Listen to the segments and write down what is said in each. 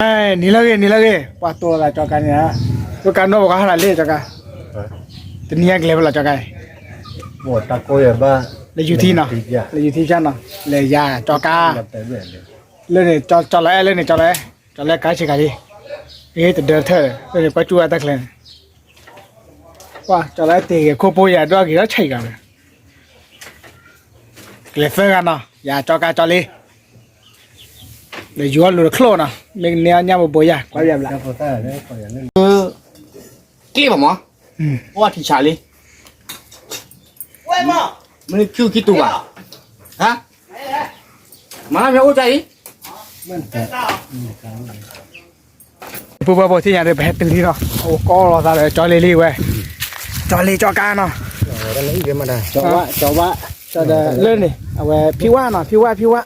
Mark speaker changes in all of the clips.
Speaker 1: 哎，你那个，哇，多了这个呢，就干到我看了嘞这个，这你也来不了这个，
Speaker 2: 我大哥也把
Speaker 1: 来就听呢，来就听讲呢，来呀，这个，来呢，找来，来呢，找来，开始，哎，这得特，来呢，关注啊，得了，哇，找来这个可不呀，这个要吃个呢，来分个呢，呀，这个找来。เลยยัวหลุดโคลนะไม่เนี้ยเนี่ยมันบ่อยากว่าแบบละ
Speaker 3: กี่บ่หมอว่าที่ชาลีมันคือกี่ตัวฮะมาไม่เข้าใจ
Speaker 1: ปุ๊บที่อย่างเดียวไปตึงที่เนาะโอ้ก็รอซะเลยจอเลยเว้ยจอเลยจอกาเนาะ
Speaker 2: ก็เลยเดี๋ยวมาได้
Speaker 1: จอเดเล่นนี่เอาไว้พี่ว่าเนาะพี่ว่า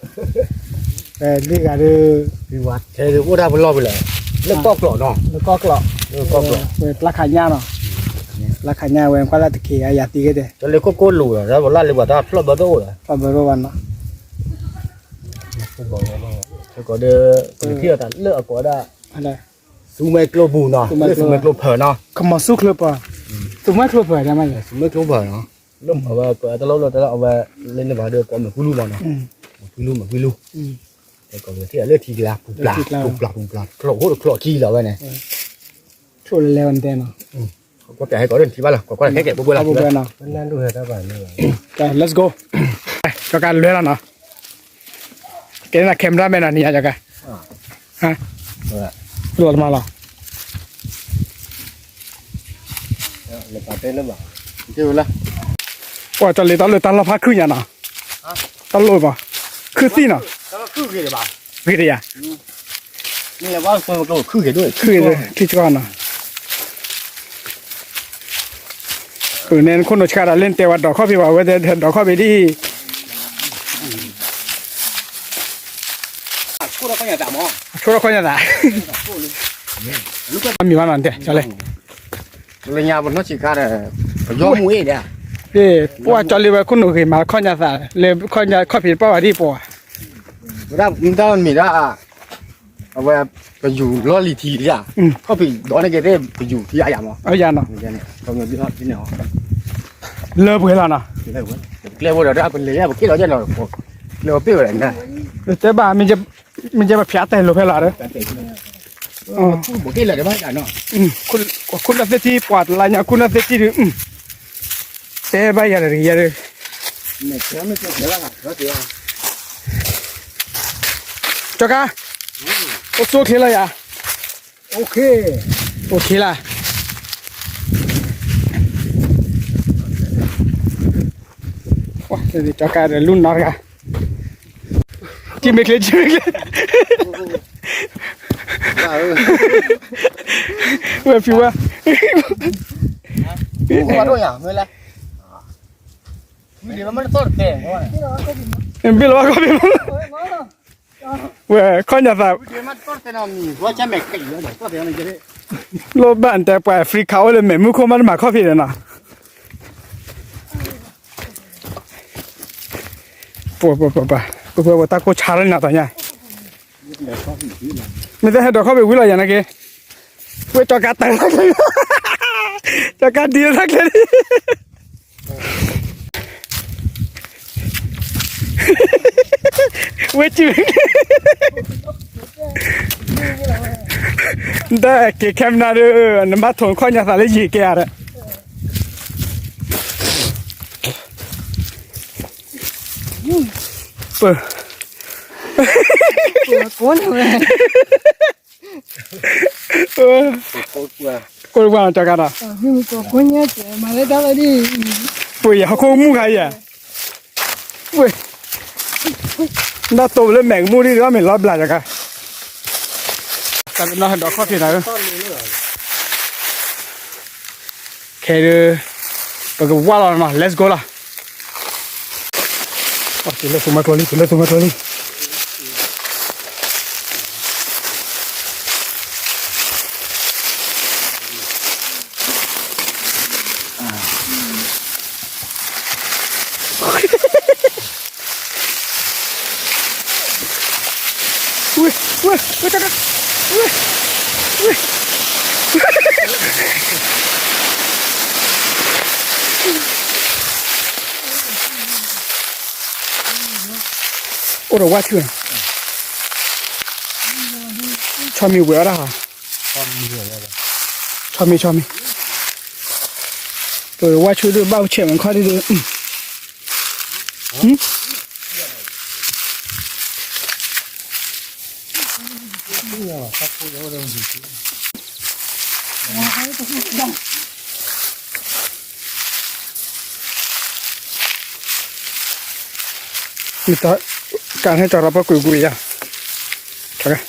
Speaker 1: นี่ก็คือ
Speaker 2: พี่วัดเธอพูดได้พูดรอบไปเลยเลิกก็กล่อเนาะ
Speaker 1: แล้วก็กลอเว้ยราคาญ่าเนาะราคาญ่าเว้ยก็ละตะเคียอย่าตีกันเด้
Speaker 2: จะเลยก็โกลูแล้วบอกล่าเลยว่าถ้าพลบบ่โตเลย
Speaker 1: พอบ่รู้วันเนาะ
Speaker 2: ก็เด้อเที่ยวแต่เลิกก็ได้
Speaker 1: อะไร
Speaker 2: ซูเมโกลบูเนาะซูเมโกลเพอเนาะ
Speaker 1: คำสุคลปะซูเมโกลเพอได้มั้ย
Speaker 2: ซูเมโกลเพอเนาะลุ่มเอาไว้ก็ตะเราเอาไว้เล่นในบ้านเด้อก็เหมือนฮู้เนาะฮู้ลูแต่ก็เที่ยวเลือกทีละปุบปลาโคลโคลขี้แล้วไว้เนี่ย
Speaker 1: ช่วยเลวันเดเนาะ
Speaker 2: ก็แต่ให้ก็เดินที่บ้านล่ะก็แค่แกะปุ๊บละ
Speaker 1: ปุ๊บเนาะ
Speaker 2: นั่นดูเฮ็ดได้บ้านนี่
Speaker 1: ไป let's go จอการเรือแล้วเนาะเกน่ะแคมราแม่น่ะนี่อ่ะจอการฮะรวดมาแล้ว
Speaker 2: เลยปาเต้นแล้วบ่เจอละ
Speaker 1: ว่าจะเลยตอนเราพักขึ้นยังเนาะตอนลอยป่ะคือสิเนาะ
Speaker 2: คือเกบ่
Speaker 1: คือดิอ่ะ
Speaker 2: นี่แหละว่าคนก็คือเกด้วย
Speaker 1: คือเลยที่จอกันเนาะเนี่ยคนเราชาดเล่นเตะวัดดอกข้อพี่ว่าเว้ยดอกข้อไปที่
Speaker 3: กูเราก็อยากจะมอง
Speaker 1: ช่วยเราคนยังไงมีมันเตะจะเลย
Speaker 2: เลยยาบนน้องชิคาเลยย้อมมือเด้อ
Speaker 1: เอ้ว่าจะเลยว่าคุณหนูเคยมาข้อยังไงเลยข้อยังข้อผิดป่าวที่ป่ะ
Speaker 2: ถ้ามันมีได้เอาไว้ไปอยู่ล้อลีทีดิอ่ะเขาไปดอนในเกเรไปอยู่ที่อาญามั้ง
Speaker 1: อาญาเนาะ
Speaker 2: เนี่ยตรงนี้ที่เนี่ย
Speaker 1: เลิกไปแล้วนะ
Speaker 2: เลิกเราได้เป็นเลยเพราะที่เราจะเราเปรี้ยวอะไรนะ
Speaker 1: แต่บ้ามันจะมาพิจารณาลูกให้เราเลย
Speaker 2: บอกที่เราได้บ้างเนาะ
Speaker 1: คุณน่ะเสียที่ปวดอะไรเนี่ยคุณน่ะเสียที่แต่บ้าอย่างไร
Speaker 2: เนี่ยไม่เสียแล้วนะก็เสีย
Speaker 1: จอกาโอเคเลยอ่ะโอเคละว้าเดี๋ยวจอกาเดี๋ยวลุ้นนอร์กะจิมเมกเลยเว้ยฟิวะ
Speaker 2: ว่าด้วยอ่ะเมื่อไรมีเดี๋ยวมันต้องเตะ
Speaker 1: บิลว่าก็บิลเว้ยข้อยังไงโลบ้านแต่ไปฟรีเขาเลยเหม็นมุขมันมาข้อผิดเลยนะปวดตาโคชาเลยนะตอนนี้ไม่ได้ให้ดอกเข้าไปวิ่งเลยอย่างนั้นแกเว้ยจอการแต่งเลยจอการดีสักเลยเว้ยจิ๋วได้เก็บแคมนาดูน้ำมันถงข้อยังสารยี่แก่เลยเปิดก้นเลยก้นว่าจากกันอ่ะก้นเนี่ยมาเลยได้เลยดิเว้ยเขาคงมุ่งใครอ่ะเว้ยน่าโตเลยแมงมูนี่ก็ไม่รับหลายจากกันแต่เราเห็นดอกข้อที่ไหนแค่ดูไปก็ว่าเรามา let's go ละโอเคเลยสุมาตัวนี้เว้ยจัง我的挖去，炒米味了哈，炒米，对，挖去的把前面看的都，你到刚才找了把鬼鬼呀，看看。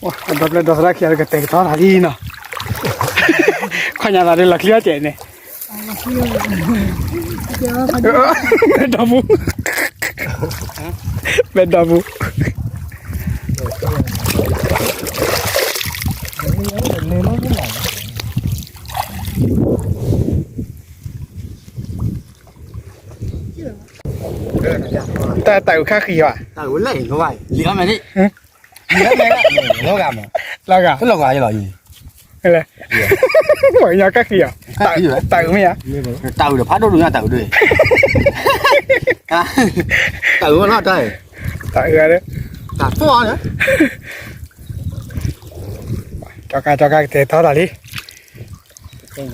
Speaker 1: 哇，这边都是那些个带到哪里呢？看见那里那些点呢？没打不，没打不。带有卡黑吧？
Speaker 2: 带有累个吧？你干嘛的？你干嘛的？老干嘛？
Speaker 1: 那个？
Speaker 2: 老干就老硬。
Speaker 1: 哎嘞，我人家卡黑啊？带有没呀？
Speaker 2: 带有的爬到中间带有的。啊，带有那带。
Speaker 1: 带有的。
Speaker 2: 带多呢？cho
Speaker 1: ca để tao là đi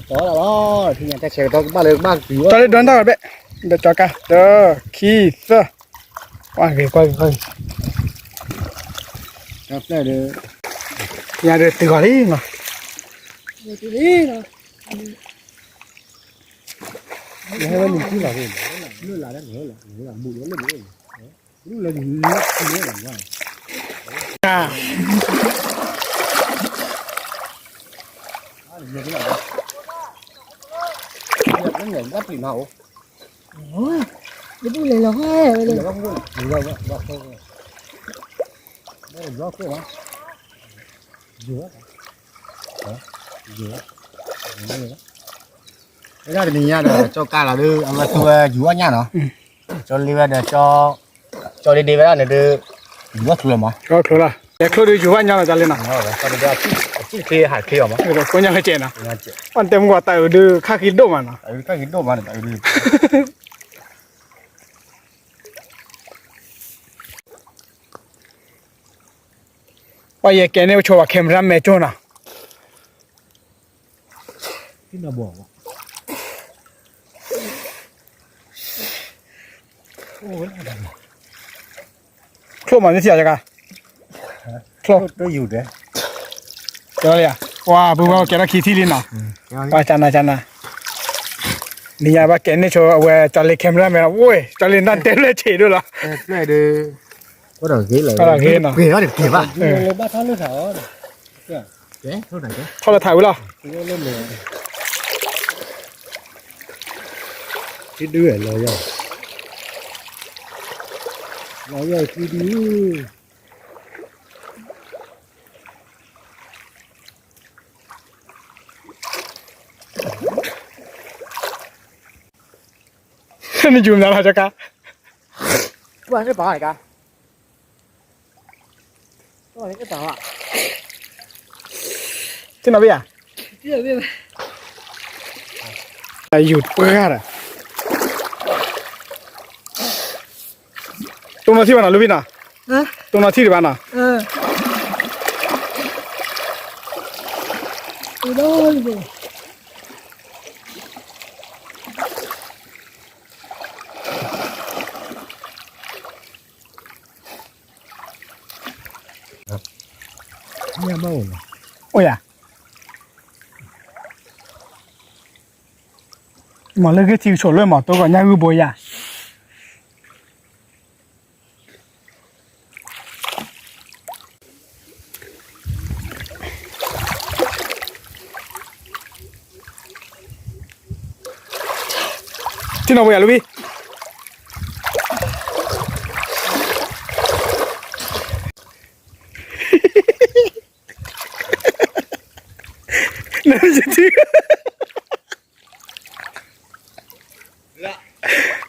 Speaker 2: đó là đó thì nhà ta sẽ có ba lời ba kiểu
Speaker 1: cho đi đón tao bé để cho ca đó khi sơ qua coi
Speaker 2: cặp này được
Speaker 1: nhà được từ gọi đi mà
Speaker 2: hai bên mình cứ là gì nữa là bụi nữa là nữa
Speaker 1: à
Speaker 2: nó nhảy bắt thì màu
Speaker 4: ôi cái bụi này là hoa rồi
Speaker 2: nó không có nhiều đâu đó không đây gió kia đó dừa cái đó thì mình nha để cho ca là đưa ông là tôi dừa nha nó cho liver để cho đi với này đưa dừa thừa mà
Speaker 1: có thừa là để thừa đi dừa nhau là ra lên nào
Speaker 2: sau đó chỉ khi hạt khi mà
Speaker 1: rồi có nhau cái chuyện nào quan tâm qua tay đưa khác cái đồ mà nó
Speaker 2: cái đồ mà tại đưa
Speaker 1: bây giờ cái này cho vào camera mẹ cho nào
Speaker 2: cái nào bỏ
Speaker 1: khô mà như thế nào khô
Speaker 2: nó nhiều đấy
Speaker 1: cho đây à wow bố bố cái đó khí thi lên nào wow chana你要把给你说我找来 camera 没了喂找来那点来切住了
Speaker 2: này đưa có đầu ghế lại
Speaker 1: có đầu ghế nào
Speaker 2: ghế nó được kịp à
Speaker 4: ba tháng nữa thở
Speaker 2: đấy thôi này đấy
Speaker 1: thôi là thải rồi
Speaker 2: cái đứa là rồi khi đi
Speaker 1: 你dùng ra là cho cá
Speaker 2: quên cái bỏ này cả
Speaker 4: cái tàu ạ
Speaker 1: thế nào bây giờ
Speaker 4: chưa biết
Speaker 1: dùng bữa rồi tung nó thi vào nào lúc nào tung nó thi được vào nào
Speaker 4: từ đâu rồi
Speaker 2: nhà bao
Speaker 1: ôi à mà lấy cái chiều sổ lên mà tôi còn nhai ư bồi à thế nào bây giờ Luby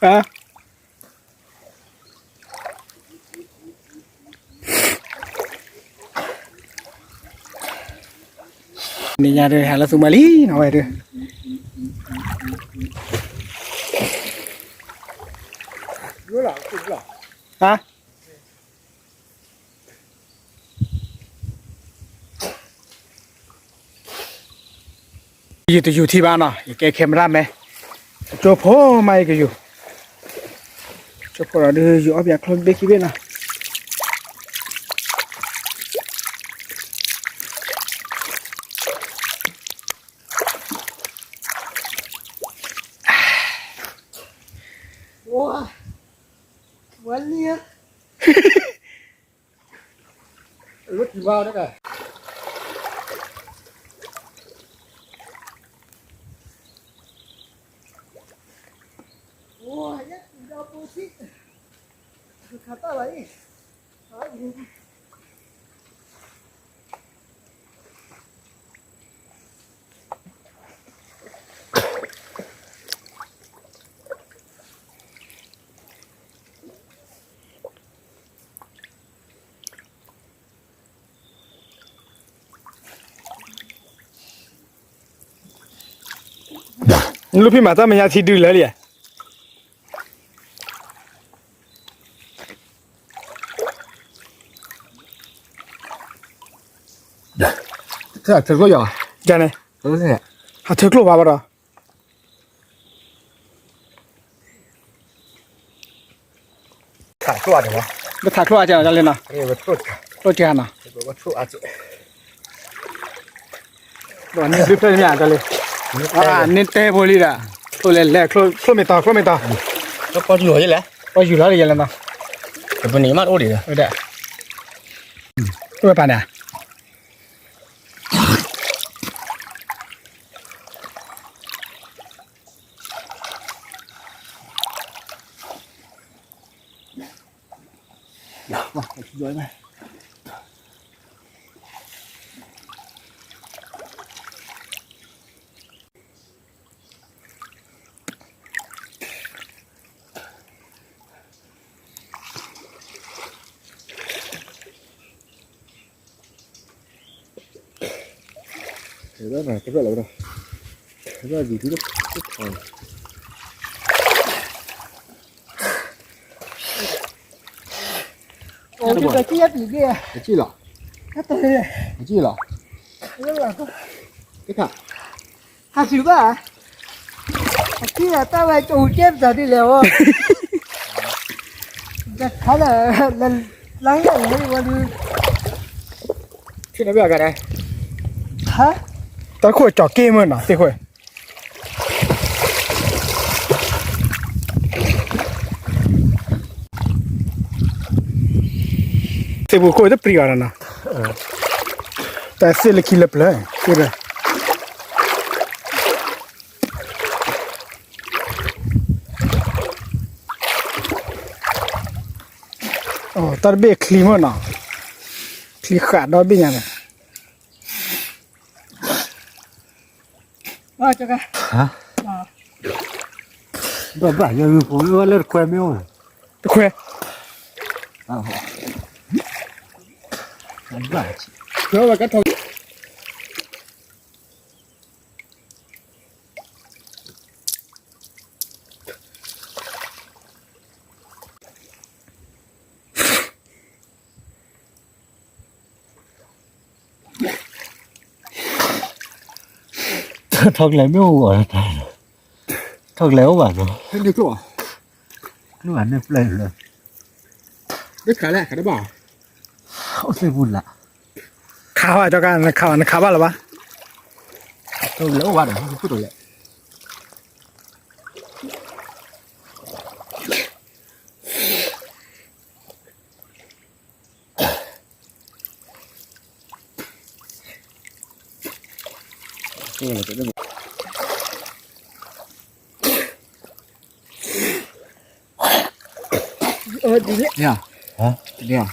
Speaker 1: อ่ะนี่ยาเดือดละสุมาลีเอาไว้เด้อรู้หรอถูกหรอฮะอยู่ที่บ้านเนาะอย่าแกแคมราไหมจบพ่อไม่ก็อยู่จบพอเราดูอยู่อับอยากคลนเบคิเบนะ
Speaker 4: ว้าวันนี้
Speaker 1: รถกี่ว้าวได้กัน
Speaker 4: ว้าเนี่ยเราปูซิขาตาอะไร
Speaker 1: ลูกพี่มาตั้งมันยาทีดูเลยเลย
Speaker 2: 这这个呀，
Speaker 1: จานไหน
Speaker 2: 都是这。
Speaker 1: หาเธอกลัวบ้าบ่หรอ
Speaker 2: 看出来的吗？
Speaker 1: ไปถ่ายครัวอาจารย์เลยนะ
Speaker 2: 哎，我出去，
Speaker 1: รถจานนะ
Speaker 2: 我出阿姐。
Speaker 1: วันนี้รีบไปเนี่ยอาจารย์เลยนี่เตะบอลลีละตัวเล็กๆครัวไม่ต่อครัวไม่ต่อ
Speaker 2: 这包住我一来，
Speaker 1: ไปอยู่แล้วยังไงนะ
Speaker 2: 这不你妈屋里的。
Speaker 1: เออเด้อตัวไปเนี่ยว้าวย้อยไหม
Speaker 2: 这个呢，这个来着，这个里头的不长。
Speaker 4: 我这个接笔记，
Speaker 2: 我记了，
Speaker 4: 他对，
Speaker 2: 我记了，
Speaker 4: 这个老
Speaker 2: 你看，
Speaker 4: 还行吧。今天大概就接不着的了哦。这看了狼人我的，
Speaker 2: 去那边干的？
Speaker 4: 哈，
Speaker 1: ตอนขวดจอกเกมมันนะเต้ขวดเต้บุขวดจะปรีอะไรนะแต่เส้นเล็กขี้เล็บเลยคือเลยโอ้ตอนเบรกคลีมันนะคลีขาดดอยเป็นยังไง
Speaker 4: 啊这个
Speaker 2: 啊？不，就是我那快没有了。
Speaker 1: ตะควาย
Speaker 2: 啊好。不，
Speaker 1: เดี๋ยวเราก็ทำ
Speaker 2: 他来没有我了，他来我了，
Speaker 1: เด็กตัว
Speaker 2: 那俺那不来了，
Speaker 1: ได้ขายแล้วขายได้บ่า
Speaker 2: 好辛苦了，
Speaker 1: ข่าวอ่ะเจ้าการข่าวนะข่าวบ้านหรอวะ
Speaker 2: 他来我了，他不走了。这个这个。
Speaker 4: 底下
Speaker 2: 这样啊？这样？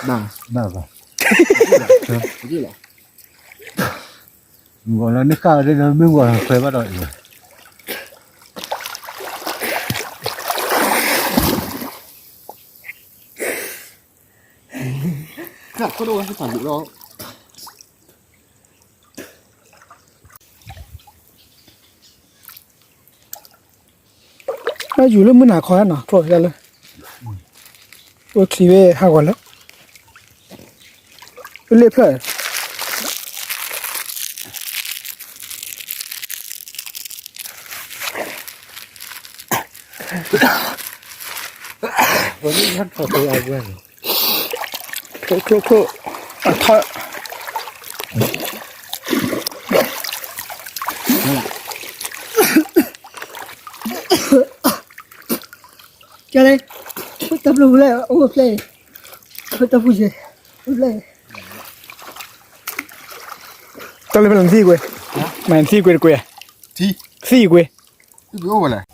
Speaker 2: 那个，不记了。
Speaker 3: ngồi là nước cao đây nó mới ngồi khơi bắt đầu
Speaker 2: Dạ, có đâu phản vụ đó.
Speaker 1: Nó dù lên mới nào khó nào thôi ra lên tôi chỉ về hai quả lắm tôi liệp phải
Speaker 2: Vẫn rất là tôi ai quen.
Speaker 1: thôi thôi
Speaker 4: cho đây tập lù lại ô play tập vui gì play
Speaker 1: tao lên làm gì quê mày làm gì quê quê
Speaker 3: Gì?
Speaker 1: gì quê
Speaker 3: Cái gỗ vào này.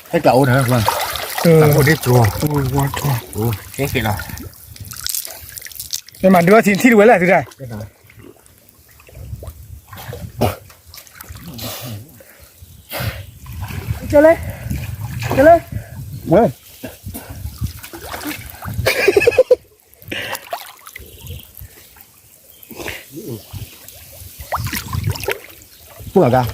Speaker 3: Hết cả ôn hả vâng. Cả ôn hết chùa.
Speaker 1: quá chua
Speaker 3: Ồ, thế kìa nào.
Speaker 1: nhưng mà đưa thì quê lại thế này
Speaker 3: Cái nào?
Speaker 4: cho lên
Speaker 1: Vâng.
Speaker 3: Cũng là cao.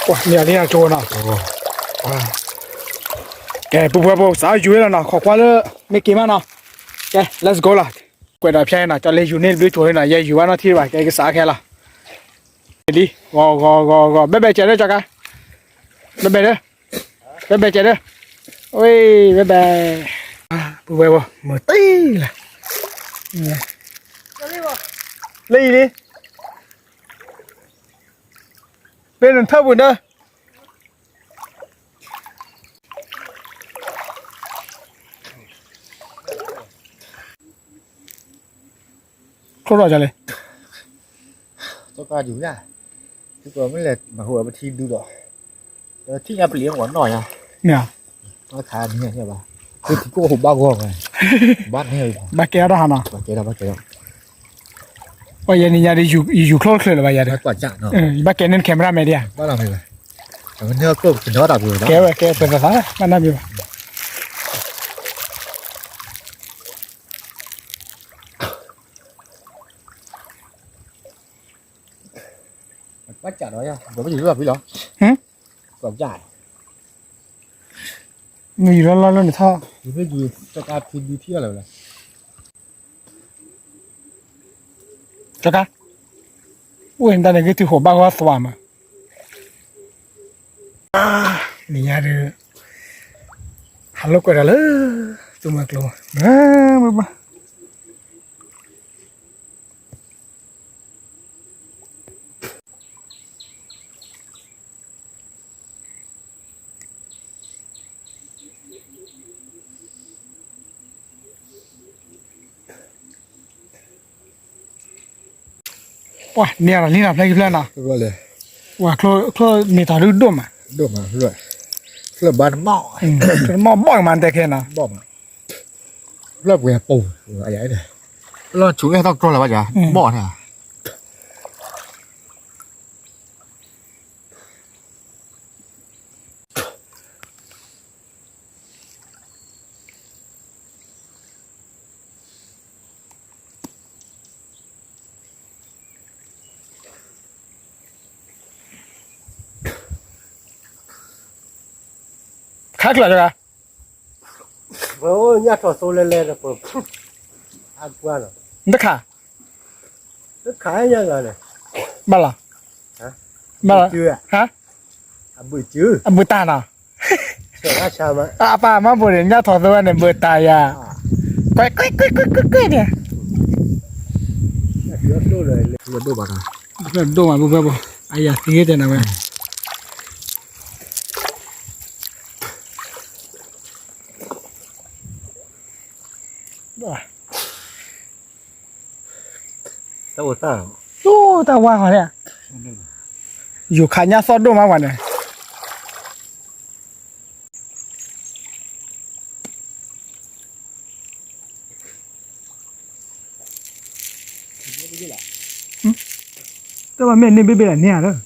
Speaker 1: Wow, nhà chua nào cái bố sao chú là nào khó quá nữa mấy kiếm nào cái let's go là quay lại phía nào cho lấy chú nên biết chú này giờ chú nó thi vậy cái xã kia là đi gò bé chạy đấy cho cái bé chạy đấy ôi bé bố mở tí là lấy đi bên lần thấp buồn đó không rõเลย
Speaker 3: Cho ca chú nha. Chứ còn mới là mà hồi mà thi đu rồi. Thích ăn liếng quán nổi à.
Speaker 1: เนี่ย
Speaker 3: Nó thà như này bà. Cứ thì cô hộp bao gồm này. Bát này.
Speaker 1: บาแก้วได้หนอ
Speaker 3: Bát kế đâu.
Speaker 1: ว่ายันนี่ยาดิอยู่คลอดเลยหรือว่ายัน
Speaker 3: Bát quả chạm nó.
Speaker 1: บาแก้วนั่นแคมราไม่ได้
Speaker 3: Bát làm gì vậy? Nó nhớ cô thì nó đạp rồi đó.
Speaker 1: แก้วเป็นภาษามันน่ามีป่ะ
Speaker 3: Bát chạm đó nha. Có cái gì nữa đó.
Speaker 1: ฮึ
Speaker 3: Quả chạm.
Speaker 1: มีอยู่แล้วในท่อ
Speaker 3: Thì cái gì cho ca thì đi thiêu rồi.
Speaker 1: จักรอุ้ยเห็นตาเนี่ยก็ถือหัวบ้าว่าสว่างมานี่ยาดิฮัลโหลกันเลยตัวมากลัวมาว้าเนี่ยอะไรนี่นะเพลงเพลงนะ
Speaker 3: Rồiเลย
Speaker 1: ว่าคลอมีตาดูดมอ่ะ
Speaker 3: Được mà rồi. Là bán mọ.
Speaker 1: มอบ่อยมันแต่แค่นะ
Speaker 3: Bỏ mà. Là về bù. Ở đấy này. Là chú nghe tao cho là bao giờ? Bỏ này à?
Speaker 1: khác là rồi à
Speaker 2: Ôi, nhát trò xô lên là phở. Ăn qua rồi.
Speaker 1: đất khả
Speaker 2: Rất khái nha rồi này.
Speaker 1: bao là
Speaker 2: Hả?
Speaker 1: bao là
Speaker 2: Chưa à?
Speaker 1: hả
Speaker 2: Buổi chứ.
Speaker 1: bữa ta nào
Speaker 2: Sợ ra sao mà.
Speaker 1: apa mà bữa đến nhà thọ tôi này bữa ta ya quay nè
Speaker 2: Rất đô rồi.
Speaker 3: Là đồ bạc à?
Speaker 1: đồ mà bữa ai ya thì thế nào vậy
Speaker 3: ตัวตา
Speaker 1: โอ้ตาว่าเขาเนี่ยอยู่ขายาซอดด้วยมากกว่าเนี่ยแต่ว่าแม่นี่เบี้ยเนี่ยเด้อ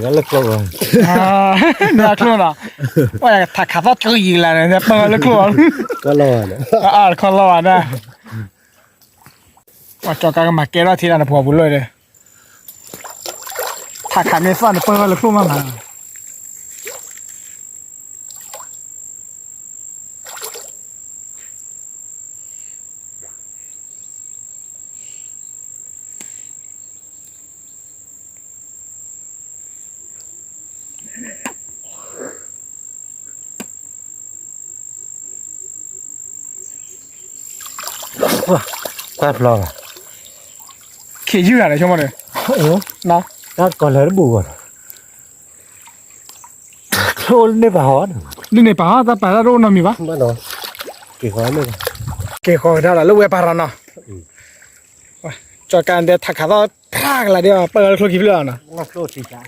Speaker 3: เดี๋ยวเลิกแล้ว
Speaker 1: เนี่ยครัวน่ะว่าถ้าขับรถก็ยิงแล้วเนี่ยเปิดแล้วครัว
Speaker 3: ก็รอเลย
Speaker 1: คนรอนะว่าจอกันมาเกล้าทีนั้นพอบุญเลยถ้าขับไม่ฟันเปิดแล้วครัวมา
Speaker 3: ก็รอ
Speaker 1: เขียยืดอะไรช่วงมันเลยนะ
Speaker 3: ก็ก่อนเลยบุกโคลนในบ่อนะ
Speaker 1: นี่ในป่าแต่ป่าเราโดนมีปะ
Speaker 3: มาเนาะกี่คนเลย
Speaker 1: เกี่ยวกับเราลูกเวปารานะจอการเดี๋ยวถ้าขับรถพากอะไรเดี๋ยวเปิดครัวกี่เรื่องนะ
Speaker 3: มาโคลนสิจ้า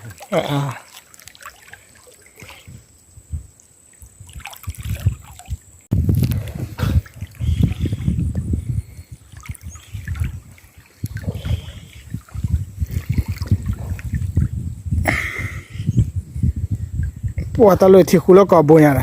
Speaker 1: ปวดตะเลยที่คุแล้วก็บุญอะไร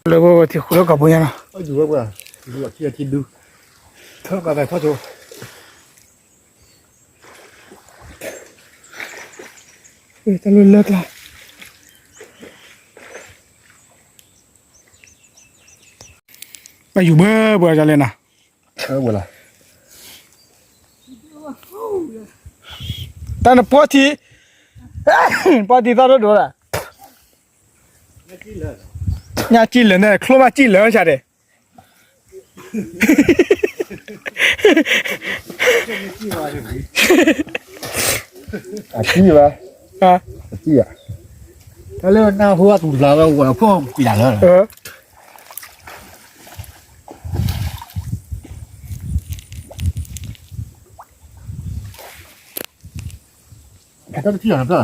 Speaker 1: เลยว่าที่คุแล้วก็บุญอะไร
Speaker 3: อยู่ว่าดูที่อาทิตย์ดู
Speaker 1: เท่ากับแบบพ่อจูตะลุยเลิกละไปอยู่เบื่อจะเลยนะ
Speaker 3: เวลา
Speaker 1: แต่ในพอทีพอทีตอนนั้นดูละเนี่ยจีเลยเนี่ยครัวมาจีเลยใช่ไหม
Speaker 3: อาชีพวะ
Speaker 1: ฮะ
Speaker 3: อาชีพอ่ะแล้วเรื่องหน้าพวกถูกเราก็ว่าพวกปีหลังแล้ว ก็ที่อย่างนั้นก็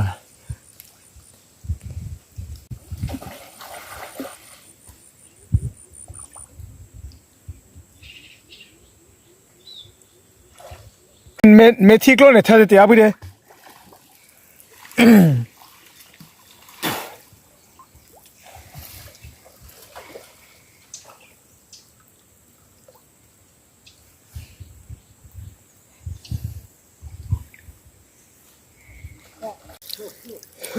Speaker 1: เมทีกล้องเนี่ยเธอจะเตี้ยไปเลย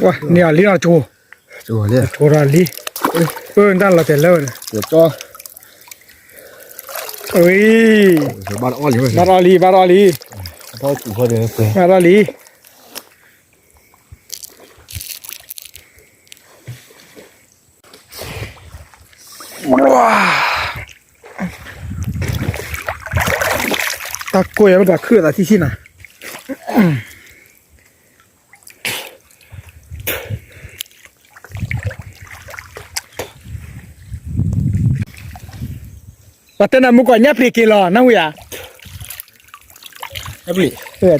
Speaker 1: ว้าเนี่ยลีน่าจู
Speaker 3: จัวเลย
Speaker 1: จูราลีด้านเราแต่เลิศ
Speaker 3: เดี๋ยวจ้อ
Speaker 1: เอ้ย
Speaker 3: บ้านอ้อหรือไม่
Speaker 1: บารอลี
Speaker 3: พ่อจู่พ่อเดี๋ยวไป
Speaker 1: บารอลีว้าตะกุยมันจะขึ้นอะไรที่ชิน่ะว่าแต่นั้นมุกว่าเนี่ยพลิกิโลนะเว้ย
Speaker 3: ไม่ปลี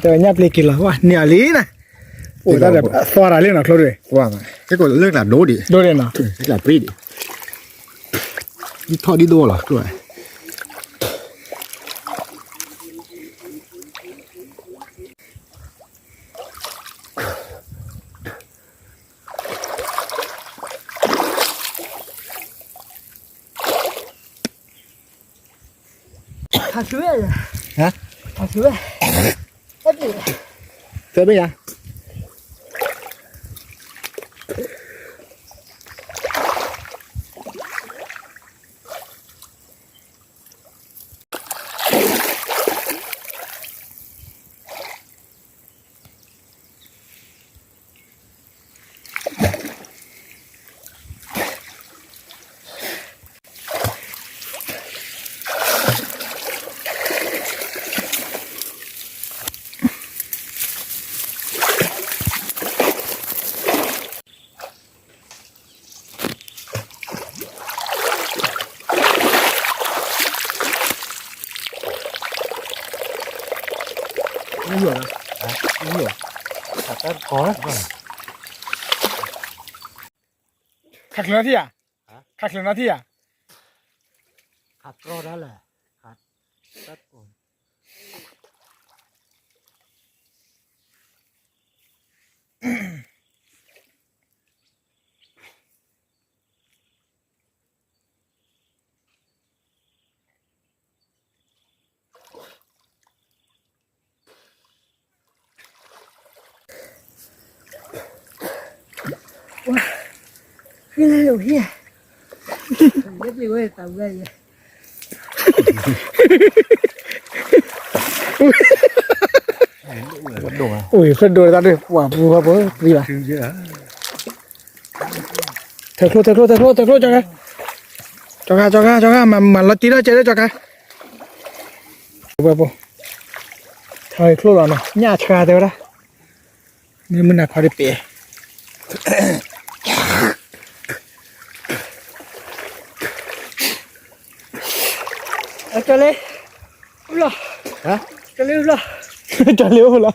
Speaker 1: แต่เนี่ยพลิกิโลว่าเนี่ยลีนะโอ้ยแต่ฟอร์อะไรนะครัวด้วย
Speaker 3: ว่าไงแค่กดเรื่องหลังโดดิ
Speaker 1: โดนเลยนะ
Speaker 3: หลังปลีดินี่ทอดดิโดเหรอด้วย
Speaker 4: 他学的，
Speaker 3: 啊，
Speaker 4: 他学的，他这个
Speaker 3: 这边呀， ตัดคอแล้ว
Speaker 1: ขัดเหลือที่อ่ะขัดเหลือที่อ่ะ
Speaker 3: ขัดรอได้แหละขัดตัดก่อน
Speaker 4: cái này đâu here biết đi quay tàu đây vậy
Speaker 1: โอ้ยคนดูตอนนี้ว่าปูครับผมดีป่ะเธอโคตรจังมันรถตีแล้วเจ๊ได้จังกันปูปูเธอโคตรร้อนนะหน้าชาเดียวละนี่มันน่าขอได้เปย์
Speaker 4: cho lên ula
Speaker 3: hả
Speaker 4: cho lên ula
Speaker 1: cho liễu rồi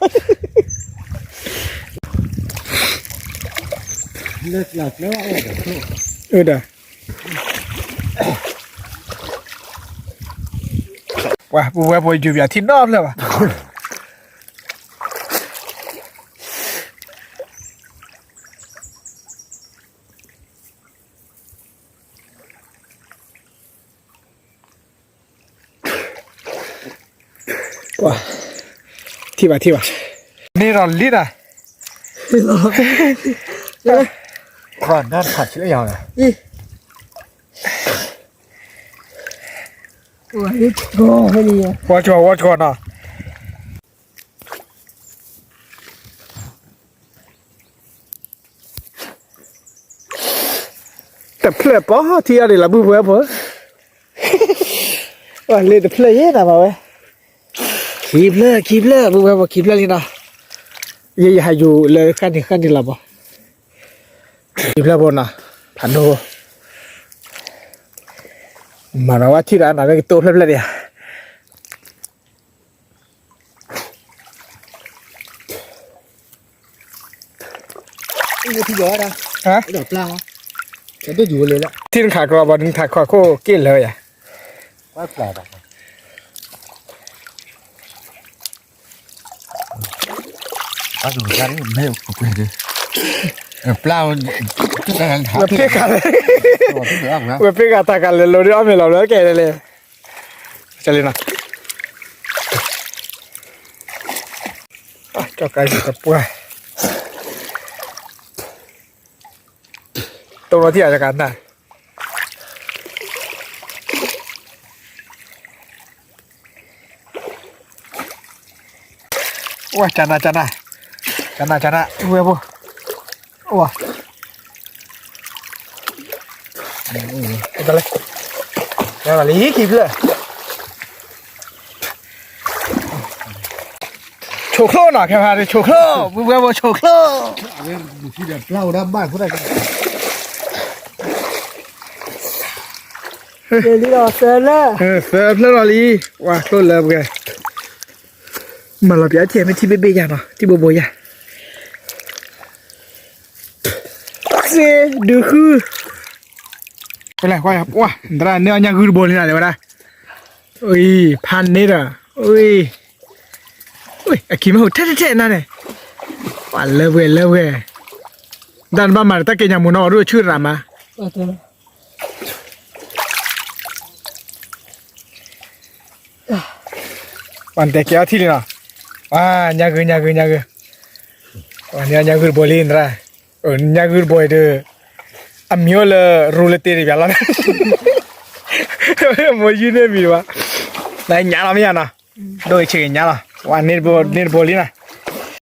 Speaker 3: lật lật nó
Speaker 1: đà wow bố bố chụp nhà thịt non rồi à wow thi bàนี่ร้อนลิ้นอ่ะ
Speaker 3: ก่อนด้านขัดเชื้อยาวเลย
Speaker 4: đi ủa đi go hay gì à
Speaker 1: วัดก่อนอ่ะแต่เพลย์ป่ะที่อะไรล่ะบุ้ยป่ะว่าเลยแต่เพลย์เยอะนะบ่าวคีบเลยบุ้ยป่ะคีบเลยนี่นะยี่ให้อยู่เลยขั้นนี้ล่ะบ่คีบเลยบ่นะพันโนมาเราว่าที่ร้านอะไรก็ตัวเพลย์เลยเนี่ย
Speaker 3: นี่ที่ย้อยนะ
Speaker 1: ฮะ
Speaker 3: ดอกปลาจะได้อยู่เลยละ
Speaker 1: ที่นึงขากรอบนึงขากโคกินเลยอ่ะ
Speaker 3: ว่าปลาดอกปลาดูกันไม่เอาไปเลยปลาทุกการถาม
Speaker 1: เพื่อกันเลย
Speaker 3: ตัวที่เหลือนะ
Speaker 1: เพื่อกันตากันเลยเราได้เอาไม่เราแล้วแกเลยจะเลยนะเจ้าไก่กับป่วยตรงเราที่อาจจะกันได้ว้าจันนะเว้ยปุ๊ว้าไปเลยเดี๋ยวมาลีคีบเลยโชว์โคลหน่อยแค่พาดิโชว์โคลมึงเว้ยโชว์โคล
Speaker 3: อยู่ที่เด็ดเล่าด้านบ้านเขาได้กัน
Speaker 4: để đi đò xe lên
Speaker 1: เสิร์ฟแล้วลอลีว้าโคลเลิฟไงมาเราเปียเทียไม่ที่เบ๊ยๆเนาะที่โบยๆเซดูคือไปเลยว่าครับว้าดราเนี่ยยังคือบนนี่อะไรวะนะโอ้ยพันนี่อ่ะโอ้ยขี้มาหุ่นเท่ๆนั่นเลยว่าเลิฟเว้ยดันบ้ามาตะเกียงยังมุนอรู้ชื่อรามา
Speaker 4: ở đây
Speaker 1: วันแต่เกี่ยวที่นี่เนาะว้ายังคือวันนี้ยังคือบอลินระยังคือบอยเด้ออามิโอเลรูเลตีรีแบบนั้นมวยยืนเนี่ยมีวะนายหยาละไม่หยานะโดยเฉยหยาละวันนี้บอลินนะ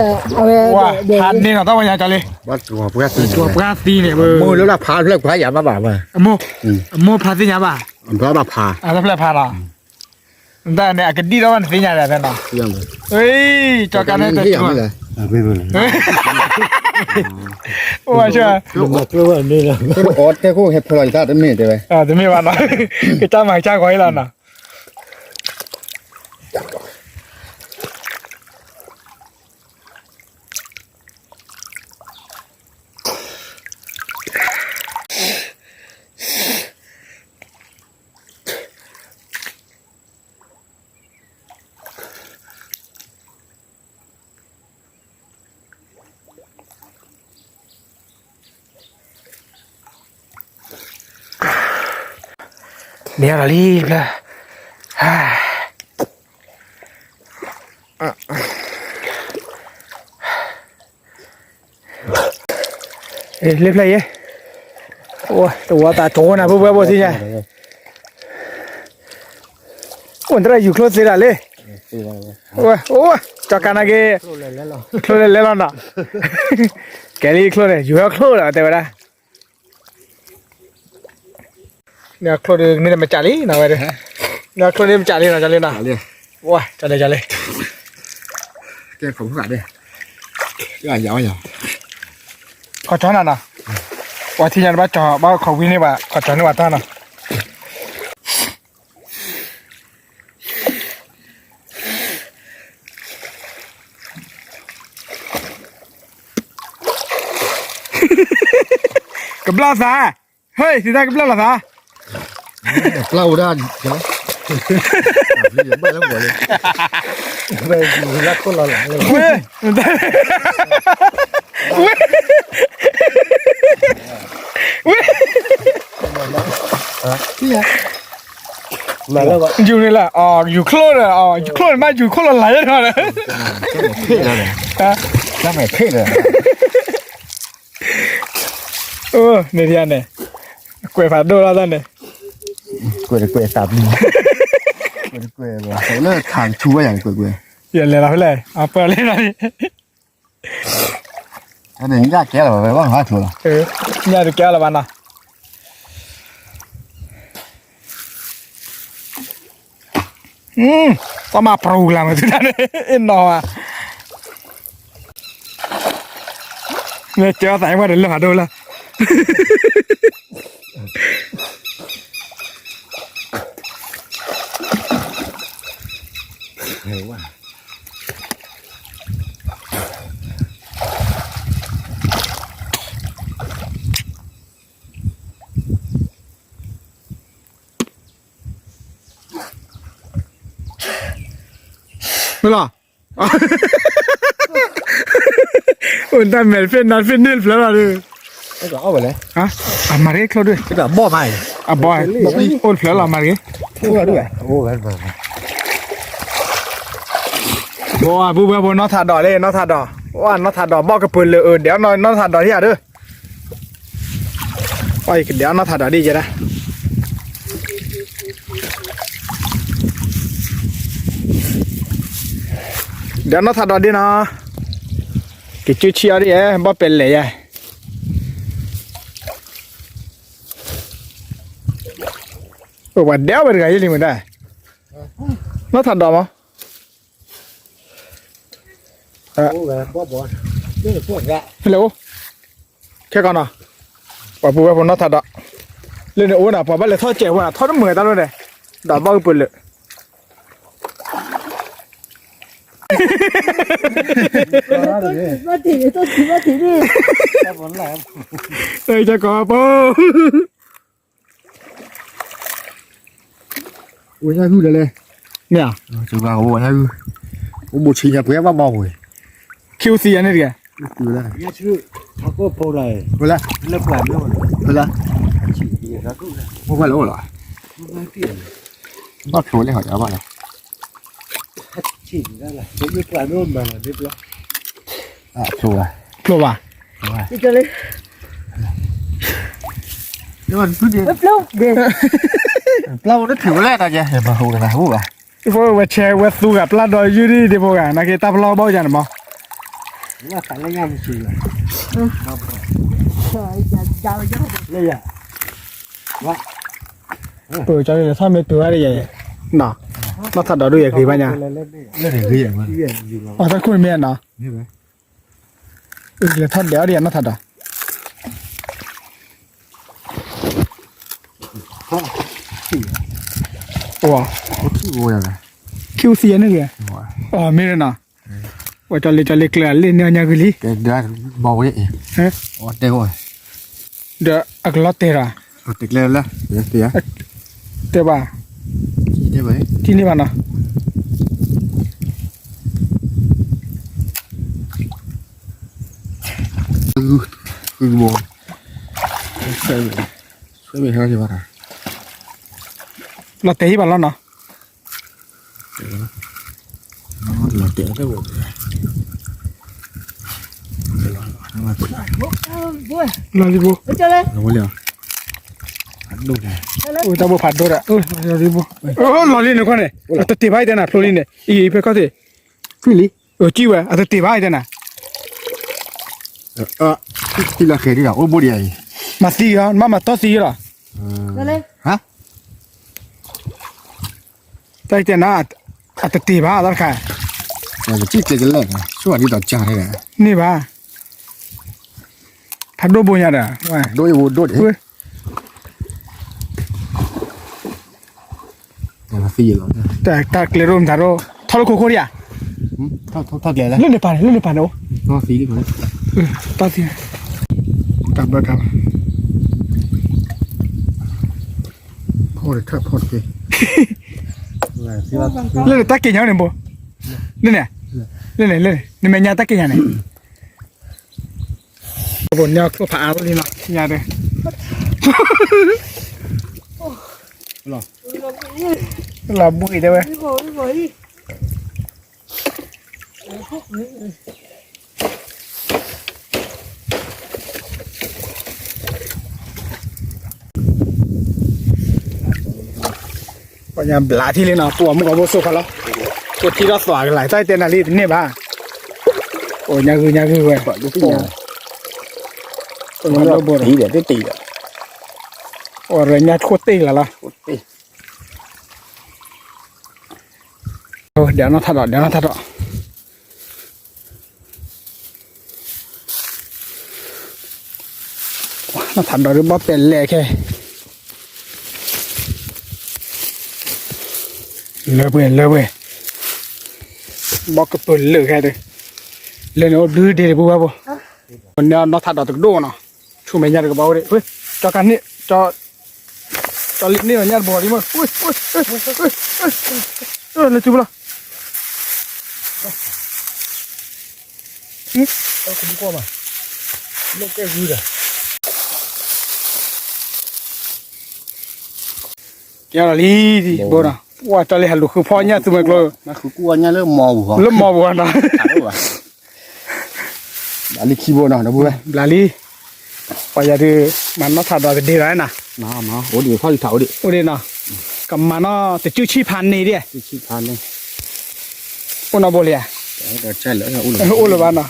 Speaker 4: ở đây
Speaker 1: ว้าพันนี่เนาะต้องวันยาจังเลย
Speaker 3: วัดตัวเพื่อน
Speaker 1: ตัวปลาตีเนี่ยเบอร์
Speaker 3: มูแล้วละพาเรื่องพระอย่ามาบ่ามา
Speaker 1: โมพาตีหยาบ่า
Speaker 3: เพราะมาพา
Speaker 1: แล้วเพลพาเนาะแต่เนี่ยก็ดีแล้วมันตีหยาได้เนาะ
Speaker 3: เรื่องเลย
Speaker 1: เฮ้ยจอกันได้แต่ตัว
Speaker 3: ไม่เป็นไร
Speaker 1: ว่าเชื่อ
Speaker 3: ลูกบอกเรื่องนี้นะก็อดแค่คู่เห็ดพลอยท่าตั้งเมตรเลย
Speaker 1: จะไม่วันนะก็จ้าหมายจ้าก้อยแล้วนะ เนี่ยละรีบละเอ้ยเรียบเลยเอ้โอ้ยตัวตาโตนะพวกเบ้าสิเนี่ยวันนี้อยู่คลอดเสียเลยโอ้ยโอ้ยจากการนั้นคลอดเลยแล้วนะแกลี่คลอดเลยอยู่คลอดแล้วแต่ว่าเนี่ยคลอดนี่มันจ่าลีนะเว้ยเนี่ยคลอดนี่มันจ่าลีนะว้าจ่าลี
Speaker 3: แกผมขาดเลยย่ายาว
Speaker 1: ขอช้อนนะว่าที่ยันบ้าจ่อบ้าเขาวิ่งนี่บ้าขอช้อนนี่ว่าท่านะกับลาซาเฮ้ยสิได้กับลาซา
Speaker 3: เล่าด้านใช่ไหมเรียนไม่แล้วหัวเลยไม่รักคนเราหลังเลย
Speaker 1: เว้ยเว้ยเว้ย
Speaker 3: นี่ไงมาแล้ววะ
Speaker 1: อยู่นี่แหละอ๋ออยู่คลอดเลยอ๋ออยู่คลอดมาอยู่คลอดหลายแล้วนะ
Speaker 3: เพ่แล้วเนี่ยน้ำไม่เพ่เลย
Speaker 1: เนี่ยที่อันเนี่ยกล้วยผัดโดนแล้วท่านเนี่ย
Speaker 3: กล้วยสับนี่กล้วยว่ะเขาเลิกขางชูว่าอย่างกล้วย
Speaker 1: เปลี่ยนเลยเราเลยเอาเปิดเลยนะนี่
Speaker 3: อันนี้ยากแก่หรอไปว่างหาถั่วหรอ
Speaker 1: เนี่ยดูแก้วละวันนะต้องมาปลูกแล้วมาที่นั่นอินนอเนี่ยเจ้าใส่มาเดี๋ยวเราหาดูละ
Speaker 3: เฮ้ยว่า
Speaker 1: ไม่หรออุ่นแต่เหม็นเฟ้นนั่นเฟ้นนี่แล้วล่ะดู
Speaker 3: ไอ้ตัวเอาไปเลย
Speaker 1: ฮะมาเรียกเขาด้วย
Speaker 3: ไอ้ตัวบ่อใหม่
Speaker 1: บอยอุ่นแล้วล่ะมาเรียก
Speaker 3: ด้วยโอ้กันบ่
Speaker 1: บัวบูเบอร์บนนอถาดดอเลยนอถาดดอว่านอถาดดอบอกกระปืนเลยเดี๋ยวนอถาดดอที่อ่ะเด้อไปเดี๋ยวนอถาดดอดีจะได้เดี๋ยวนอถาดดอดีนะกิจเชียร์ดิบ่เป็นเลยวันเดียวเป็นไงยี่ลิมได้นอถาดดอมั้ง
Speaker 3: โอ้แบบบ่นี่พวกแก
Speaker 1: ฮัลโหลแค่ก่อนนะว่าปูว่าผมน่าทัดอ่ะเล่นโอ้น่ะพอบ้านเลยทอดเจ๋วน่ะทอดน้ำเหมือนตลอดเลยดอกบ้าปุ่นเลย
Speaker 4: มาถีต้องถีมาถีนี่
Speaker 3: แต่ผลแหลม
Speaker 1: จะก่อปู
Speaker 3: โอ้ยน่าพูดเลย
Speaker 1: เนี่ย
Speaker 3: จุฬาโอ้น่าพูดโอ้บุชีจะเพื่อว่าบ่อย
Speaker 1: QC อันนี้ดิ
Speaker 3: คืออะไร
Speaker 2: เนี่ยชื่อเขาก็โปรอะไร
Speaker 3: เวลา
Speaker 2: เลิกแปลไม่หมด
Speaker 3: เวลา
Speaker 2: ฉีดเนี่ยเขาก็
Speaker 3: ไม่ไปแล้วหรอ
Speaker 2: ไม่เปลี่ยน
Speaker 3: บ้าโผล่เลยเหรอบ้าเลย
Speaker 2: ฉีดได้แหละไม่แปลไม่หมดมาเรียบร้อย
Speaker 3: โผล่
Speaker 1: โผล่ว่ะ
Speaker 4: นี่จะเลย
Speaker 3: เดี๋ยวมันพูดเดี๋ยว
Speaker 4: เปล่าเดี๋ยว
Speaker 3: เราได้ถือว่าแรกนะจ๊ะเห็นมาหูกันนะหูป่ะ
Speaker 1: พวกว่าแชร์ว่าสู้กับปลาดอยยูรี่เดี๋ยวพวกอ่ะนักเก็ตตาพลอบ้าจังมั้ง
Speaker 2: ว่าสารงานชื่อ
Speaker 4: เจ้า
Speaker 2: เลยอ่ะว่า
Speaker 1: เจ้าเนี่ยทำไม่ตัวอะไรอย่างน่ะน่าทัดดอด้วยคือบ้านยัง
Speaker 3: เล่นคืออย่างมัน
Speaker 1: อ๋อถ้าคุยเมียนเนาะ
Speaker 3: นี่ไหม
Speaker 1: เลยทัดเดี๋ยวเรียนน่าทัดดอว้า
Speaker 3: ที่โวยอะไร
Speaker 1: QC นี่ไงอ๋อไม่เลยนะว่าจะเลยเคลียร์เล่นเนี่ยกันเลย
Speaker 3: เดี๋ยวบอกยัง
Speaker 1: ฮะ
Speaker 3: อ๋อเดี๋ยว
Speaker 1: เดี๋ยวอักลอตเตอร์
Speaker 3: อะติดแล้วละเดี๋ยว
Speaker 1: เดี๋ยวบ้า
Speaker 3: ที่ไหน
Speaker 1: ที่นี่บ้านะ
Speaker 3: คือโบใช่ไหมใช่ไหมครับใช่ไหม
Speaker 1: เราเตะที่บ้านแล้วเนาะ
Speaker 3: เราเตะได้หมดเลย
Speaker 1: เราดิบุ
Speaker 4: cho lên
Speaker 3: เราเลยดูไง
Speaker 1: โอ้ตาบุผัดโดดอ่ะเราดิบุเราเล่นเนี่ยคนเนี่ยเราเตะไปเดี๋ยวนะเราเล่นเนี่ยอีเพื่อนเขาเตะ
Speaker 3: พี่ลิ
Speaker 1: จิ้วอ่ะเราเตะไปเดี๋ยวนะ
Speaker 3: ที่เราเคยที่เราโอ้บุรีไอ้
Speaker 1: มาซีอ่ะมาต่อซีหรอ
Speaker 4: cho lên
Speaker 3: ฮะ
Speaker 1: แต่เดี๋ยวนะอาจจะเตะไปแล้วค่ะ
Speaker 3: เราจีเจกันแรกนะช่วงที่เราจ้างให้แหละ
Speaker 1: นี่บ้าผัดโดบุญยังไงว่า
Speaker 3: โดยวูดโดยแต่ละฟีหรอ
Speaker 1: แต่ตาเกลือรวมทารุทอลโคโคเรีย
Speaker 3: เท่าแก่แล้ว
Speaker 1: เล่นในป่าเล่นในป่าเนาะ
Speaker 3: ก็ฟีดีกว่า
Speaker 1: ตาสิกลับมากลับ
Speaker 3: พ่อเลยครับพ่อเลยอะไรที่ว่า
Speaker 1: เล่นตาเกี่ยงเนี่ยบ่เล่นเนี่ยเล่นเนี่ยนี่แม่ยาตาเกี่ยงเนี่ยบนเนี่ยก็ผ่าเอาเลยเนาะยาเลยเราบุยได้ไหม
Speaker 4: đi vội đi
Speaker 1: ปัญญาหลายที่เลยเนาะตัวมึงก็บ่สู้เขาแล้วตัวที่เราสวากันหลายใต้เต็นอะไรเนี่ยบ้าโอ้ยาคือเว้ย
Speaker 3: ลูกพี่ยา
Speaker 1: ตัวมันก็บ่ได้
Speaker 3: ตีเดี๋ยวได้ตีอ่ะ
Speaker 1: โอ้ยาโคตรตีแล้วล่ะโอ้เดี๋ยวน้องทัดเดี๋ยวน้องทัดน้องทัดหรือบ่เป็นแหล่แค่เลยเว้ยบอกกระปืนเลยแค่เด้เล่นเอาดื้อดีเลยปุ๊บปุ๊บวันนี้น้องทัดตึกโดนเนาะช่วยแม่ยาตึกเบาเลยเฮ้ยจอกันนี่จอลิ้นนี่ยาบ่ดีมั้งอุ้ยเลยจุ๊บละ
Speaker 3: เอาคุณกลัวมาลูกแก้วยืดอ่ะ
Speaker 1: ยาลีดิบ่นะว่าตะเลยฮัลโหลคือพ่อเนี่ยตัวเองเลย
Speaker 3: นั่นคือกลัวเนี่ยเริ่มมองหัว
Speaker 1: เริ่มมองบ่นะ
Speaker 3: อันนี้คีย์บอร์ดนะบุ้ย
Speaker 1: ลาลีปายาดือมันน่าทัดว่าดีไรนะ
Speaker 3: มาโอ้เดี๋ยวพ่อจะเผาดิ
Speaker 1: โอ้ดีนะกับมันน่ะจะชื่อชีพันนี่ดิ
Speaker 3: ชี้พันเลย
Speaker 1: โอ้น่าบ่เลย
Speaker 3: แต่ใช่เลยอุ่น
Speaker 1: โอ้ละบ้านน่ะ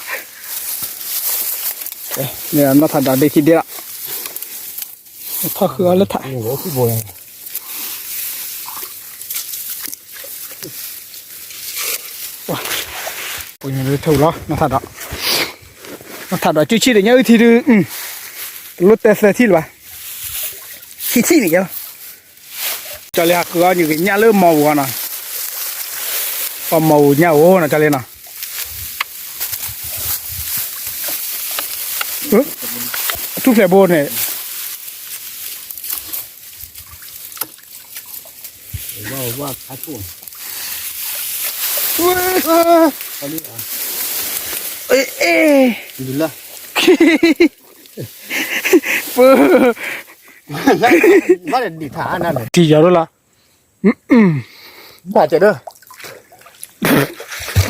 Speaker 1: เนี่ยน่าทัดได้คิดดีละถ้าคืออะไรถ่าย
Speaker 3: โอ้คีย์บอร์ด
Speaker 1: โอ้ยมันถูกแล้วน่าทัดว่าชื่อชีเดี๋ยวนี้ทีดื้อรถเตสที่หรอที่นี่แกจะเลยคืออยู่ที่เนี่ยเริ่มมองว่านะพอมองเนี่ยโอ้นะจะเลยนะทุกแถวโบนเนี่ย
Speaker 3: ว่าขาทุ่ง
Speaker 1: เอ๊ะ
Speaker 3: ดูละ
Speaker 1: เปื้อ
Speaker 3: ว่าจะดีฐานนั่นเลย
Speaker 1: ที่ยาวละ
Speaker 3: บาดเจ็บเด้อ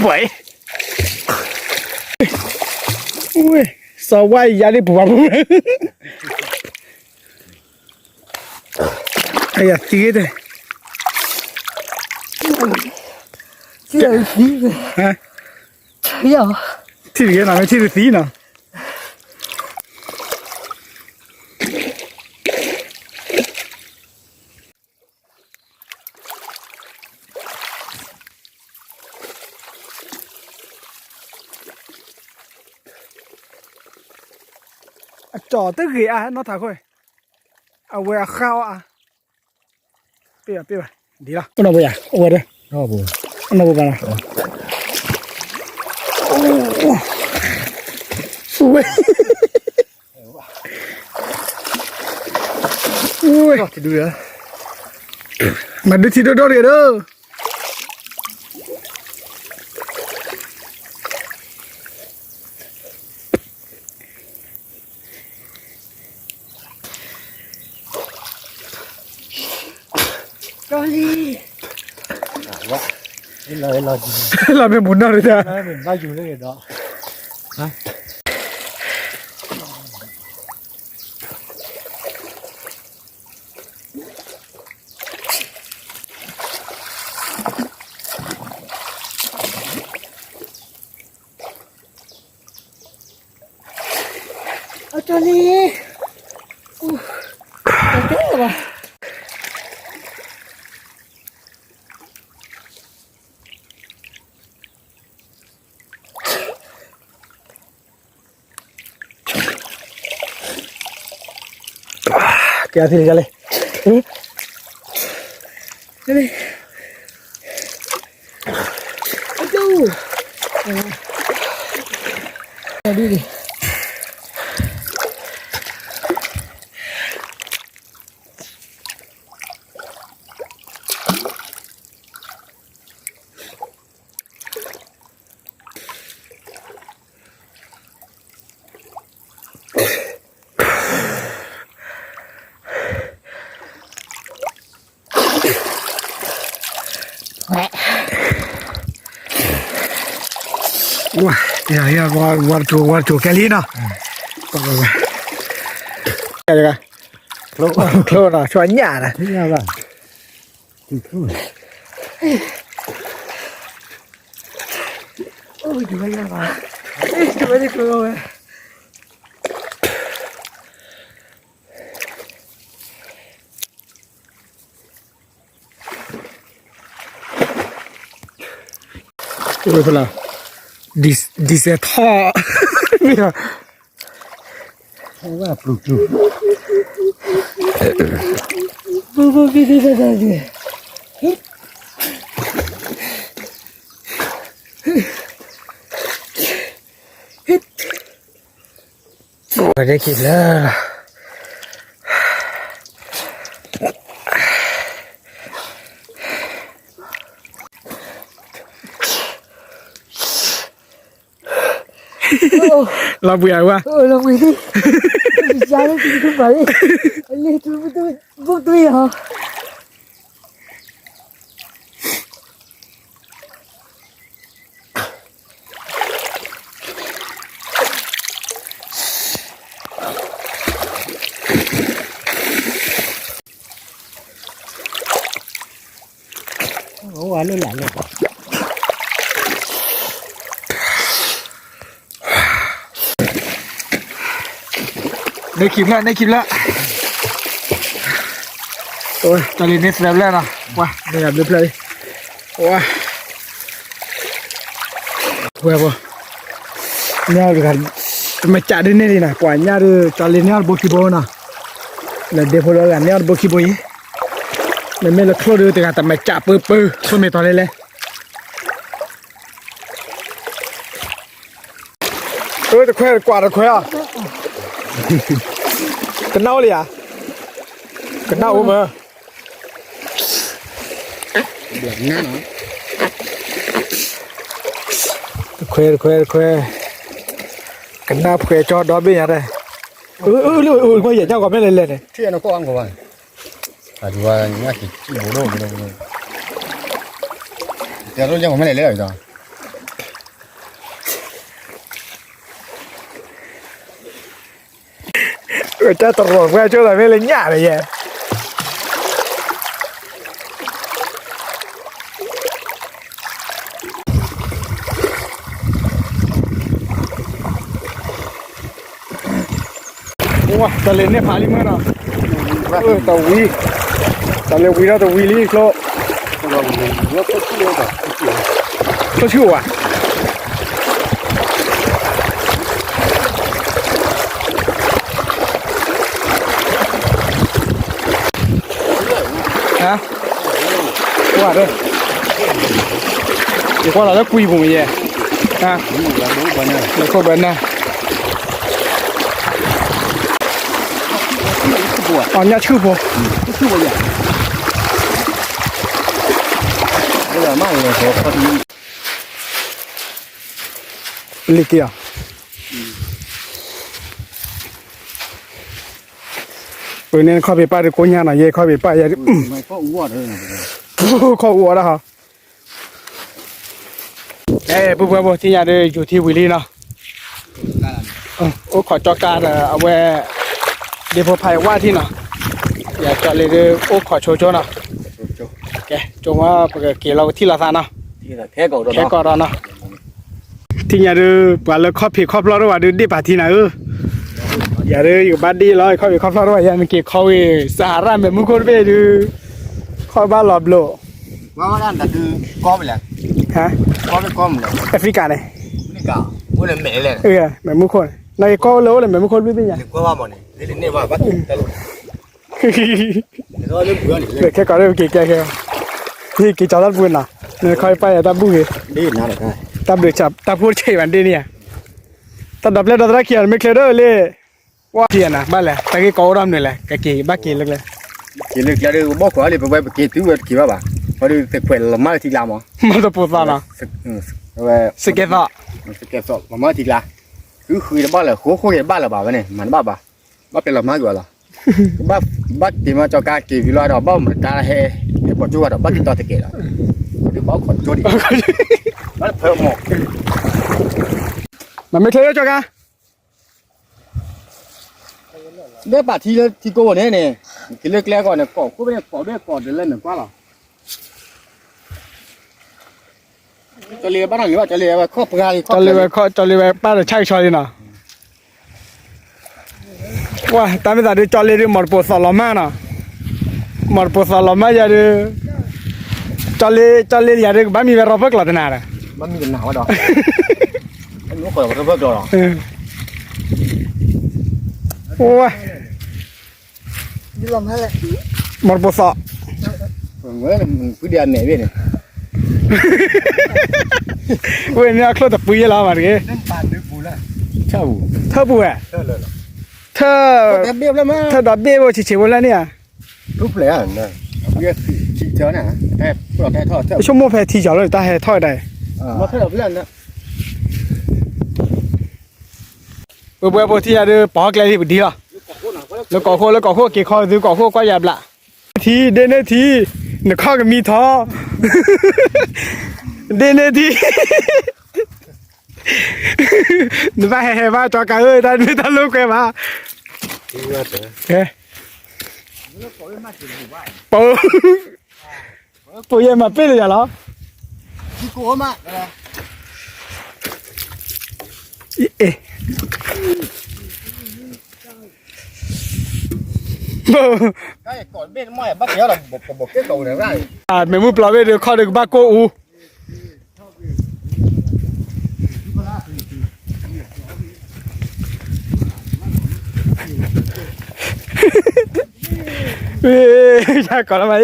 Speaker 1: ไหวอุ้ยสวายยาได้ปวดไอ้ยาตีเด้
Speaker 4: chứ là gì
Speaker 1: ฮะ
Speaker 4: bây giờ
Speaker 1: ที่เหลือน่ะไม่ที่สีน่ะจ่อตึกกี่อ่ะน้องถ่ายค่อยเอาไว้ข้าวอ่ะเปียดีละก็น่าไปอ่ะโอ้เด้อ
Speaker 3: ชอบบุ้ย
Speaker 1: น่าไปบ้างสวยอุ้ย
Speaker 3: จะดูเหรอ
Speaker 1: มาดูที่โดดเด้อ
Speaker 4: Charlie.
Speaker 3: Lo gì
Speaker 1: là mình muốn nào đấy à
Speaker 3: nó mình bao nhiêu cái đó hả
Speaker 4: Charlie. Thế rồi.
Speaker 1: क्या थी चले
Speaker 4: Charlie. Aduh. Tadi ni.
Speaker 1: Wah, ya, war chu kali na. Cái gì cả? Lô nào, cho anh nhà này.
Speaker 3: thế nào vậy thì thôi
Speaker 4: Ôi, chú ấy là chú ấy đi rồi.
Speaker 1: Ôi phải là đi xe thọ. Bây giờ
Speaker 3: thế là bự bự
Speaker 4: Bố đi.
Speaker 1: ở đây kịp là làm bùi quá.
Speaker 4: Làm gì đi. Ra đấy thì không phải. Anh đi tôi vô tôi hả?
Speaker 3: ủa nó lại rồi
Speaker 1: Đây kịp lại. Ôi, ta lên nét đẹp lên nào. Wow, đây là đẹp lên. Wow. Wow. Nha được hẳn. Mà chả đến đây đi nào. Quả nha được ta lên nha bố kì bố nào. Là đẹp hồi đó là nha bố kì bố ý. Mình là khô đưa từ hẳn ta mà chả bơ. Thôi mày toàn lên lên. Ôi, được khoe, quả được khoe à? Cái nâu à? Cái nâu mà.
Speaker 3: được nhá nó
Speaker 1: Khoe. Cái nâu khoe cho đó bên nhà đây. Bây giờ nhau còn mấy lên này.
Speaker 3: thế nó có ăn của bạn à thìว่าnhá chỉ bố đồ giờ tôiยังไม่ได้เลยจ้ะ
Speaker 1: Cha tao rồi qua chỗ này mới lên nhà này vậy. Wow, ta lên nếp phá đi mất nào. Tao lên tao quý đi lô. Có chịu à? Hả? Qua đây. Thì qua là nó quy vùng gì? À, là khô bẩn này. Nhà chư bộ.
Speaker 3: chưa bao giờ bây giờ mang người có đi
Speaker 1: Lịch kìa. ปืนเนี่ยเข้าไปป้าเด็กคนยาหน่อยเย่เข้าไปป้าอย่า
Speaker 3: ไม่ก็อ้วนเลย
Speaker 1: เข้าวัวแล้วฮะปุ๊บปุ๊บที่ยาเดอยู่ที่วิลลี่เนาะโอ้ขอจอการเอาไว้เดี๋ยวพอพายว่าที่เนาะอยากจะเลยโอ้ขอโชว์เนาะแกจงว่าเกี่ยวเราที่ละซาเนาะ
Speaker 3: ที่ละแค่ก่อน
Speaker 1: แค่ก่อนเนาะที่ยาเดปลาแล้วข้อผิดข้อพลาดว่าดีป่ะที่ไหนอย่าเดอยู่บ้านดีเลยข้อผิดข้อพลาดว่าอย่ามันเกี่ยวข้าวสาระแบบมุขคนไปดูข้อบ้านหลอบโล
Speaker 3: ว่าด้านแต่คือก้อไปแล้ว
Speaker 1: ฮะ
Speaker 3: ก้อไปก้อมเลย
Speaker 1: แอฟริกาเลย
Speaker 3: นี่ก่าว่าเลยแม่เลย
Speaker 1: แบบมุขคนในก็โลเลยแบบมุขคนไม่เป็นยัง
Speaker 3: นึกว่าบ่เนี่ยนี่ว่าบ้าตลกแล้วเรื่องเบื่อนี่
Speaker 1: แค่ก่อนเรื่องเกี่ยวนี่กี่จอดับบุญน่ะเนี่ยคอยไปตับบุ้ง
Speaker 3: ดีนะเลย
Speaker 1: ตับเดือดจับตับพูดใช่วันเดียเนี่ยตับดับเล่นตับรักเขียนไม่เคยเด้อเลยว่าเขียนนะบ้านแหละแต่กี่กอรำเนี่ยแหละกะกี่บ้ากี่เล็กเลย
Speaker 3: กินเลยแล้วเดี๋ยวบอกว่าเลยไปไปกินที่เวทีว่าบ่พอดีแต่เปิดละมาทีละมั้ง
Speaker 1: มันจะปวดตาเนาะ
Speaker 3: สเก็ตต่อสเก็ตต่อมาทีละคือบ้านเลยโคเห็นบ้านละบ่าวเนี่ยมันบ้าบ่าเป็นละมาอยู่ละบ้าตีมาจอกากีวิลาดอกบ้ามันการเฮปอจูว่าดอกบ้ากินต่อตะเกียบเดี๋ยวบ้าขอโจดิบ้าเพิ่มหมก
Speaker 1: มันไม่เคยจอกะ
Speaker 3: เดี๋ยวป่าที่โก้เนี่ยกินเล็กแล้วก่อนเนี่ยก่อกูไม่ก่อด้วยก่อนเดินเล่นหนึ่งกว่าหรอจะเลี้ยบ้านหรือว่าจะเลี้ยว่าครอบครัว
Speaker 1: จอลีไว้ป้าจะใช่ชอยเนาะว่าตามไม่ได้จอลีหมดปวดสลอมาเนาะหมดปวดสลอมาอย่าดูจอลีอย่าดูบ้านมีเวลาพักหลับนาระ
Speaker 3: มันมีหนาวดอกอันนี้เปิดเพิ่มดอก
Speaker 1: โอ้ย
Speaker 4: นี่ลมให้แหละ
Speaker 1: หมดปวดสอ
Speaker 3: เมื่อมันพื้นเดือนไหนเนี่ย
Speaker 1: เว้ยเนี่ยคลอดแต่ปุยแล้วมาดิ
Speaker 3: เล่นปานด้วยปูละเช่า
Speaker 1: เธอปุยเธอ
Speaker 3: ดับเบี้ยแล้วมั้ง
Speaker 1: เธอดับเบี้ยว่าชิวๆแล้วเนี่ย
Speaker 3: รูปเลยอ่ะเนี่ยเบี้ยชิเจ้าน่ะแต่พวกแต่ทอดเท่า
Speaker 1: ชั่วโมงแพ้ทีเจ้าเลยตาแห่ทอดได้
Speaker 3: มาเท่าเพื่อนนะ
Speaker 1: เบื่อที่จะปอกเลยที่ดีละแล้วก่อโคเกี่ยวข้อดูก่อโคก็หยาบละทีเดนทีหนึ่งข้อก็มีท้อเดนทีหนึ่งไปแห่มาจอกาท่านไม่ทันลูกแกมาเฮ้ปูยังมาเป็นเลยเหรอ
Speaker 3: ที่โก้มาอะไร
Speaker 1: เอ๊ะ
Speaker 3: ได้ก่อนเบี้ยไม่บ้าเกี่ยวหรอกบอกเกี่ยวกับอะไร
Speaker 1: เมื่อมือปลาเวเดือข้อเดือบ้าโกอูเฮ้ยอยากก่อนละไหม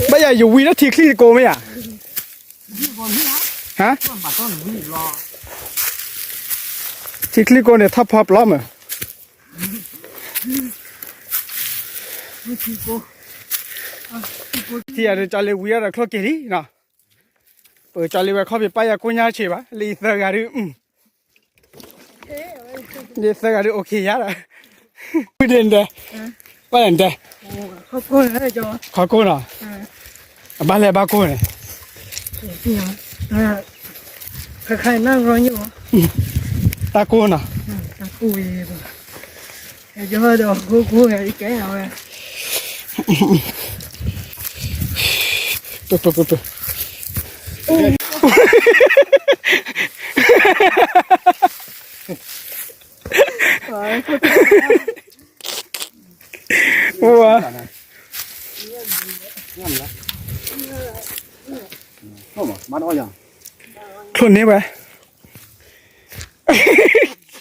Speaker 1: ไม่อยากอยู่วีแล้วทีคลี่โกไหมอ่ะฮะทีคลี่โกเนี่ยทับพอบล้อมอ่ะที่อะไรจอเลยวีอะไรคลอเกลี่เนาะเปิดจอเลยว่าเขาไปป้ายกุญแจเชื่อปะลีสการ์ลีสการ์โอเคยาละพูดเด่นเด้ว่าเด่นเด้
Speaker 4: เขาโคนให้จอ
Speaker 1: ขอโกนอ่ะบ้านเลยบ้าโกนเลย
Speaker 4: นี่ใครนั่งรออยู่
Speaker 1: ตาโกนอ่ะ
Speaker 4: ตะกุยไอ้เจ้าดอกกูไงแกเอาไง
Speaker 1: ปุ๊บว้า
Speaker 3: มาได้ยัง
Speaker 1: คนนี้ไป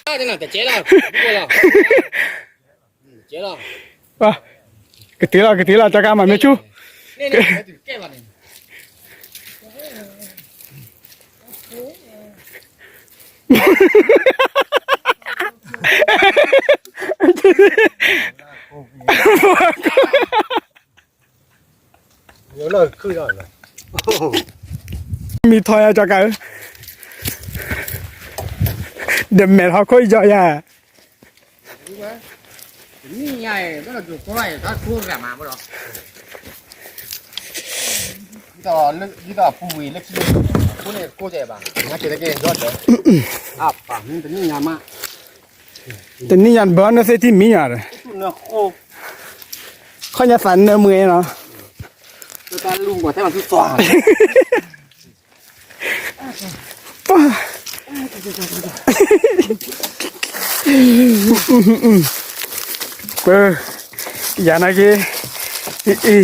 Speaker 3: ได้จังแต่เจ๊แล้วกูแล้วเจ๊แล้ว
Speaker 1: ว่ากระตีละจากการมันไม่ชู้
Speaker 3: นี่แก้วันนี้เดี๋ยวเลิกขึ้นได้เลย
Speaker 1: มีทอยจากการ เดี๋ยวแม่เขาค่อยเจาะยา
Speaker 3: นี่ไงก็เราอยู่ก็ไอ้ถ้าคู่แบบมาบ่ดอกนี่ต่อผู้วีเล็กผู้เนี่ยกู้ใจบ้างงั้นเกิดอะไรยอดเลยอ่ะป่ะนี่เป็นนี่งามมาก
Speaker 1: แต่นี่ยันบ้านนั่นเสียที่มีอะไร
Speaker 3: เนื้อโค
Speaker 1: เขาจะฝันเนื้อมือเนาะ
Speaker 3: ตัวการลุงกว่าแต่มันคือตัว
Speaker 1: ป้าเอออย่านะกี้อี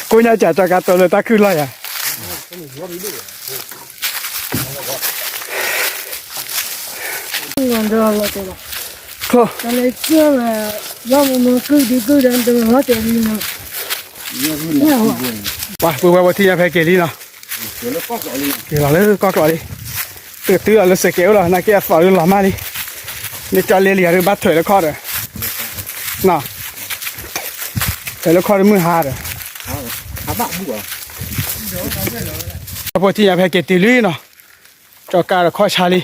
Speaker 1: กูอยากจะจัดการตัวเลยตาคืออะไรอ่ะ
Speaker 4: 我这了对吧？
Speaker 1: ครั
Speaker 4: 咱来这了，要我们狗人都好点的呢。你好，
Speaker 1: ว่าปูไปวันที่จะไปเกลี่เนาะ
Speaker 3: เดี๋ยวแล้วก็ก่อนเลย
Speaker 1: เกลี่เลยก็กลัวดิตื่นแล้วเสกเกลแล้วนักเก็ตฝอยหล่อมากดินี่จะเลี้ยหรือบัดถอยแล้วข้อเด้อน่ะแล้วข้อมือหาเด้อ
Speaker 3: หาบ้าบุ๋อ่ะ
Speaker 1: พอที่จะไปเกลี่เนาะจอการข้อชาลี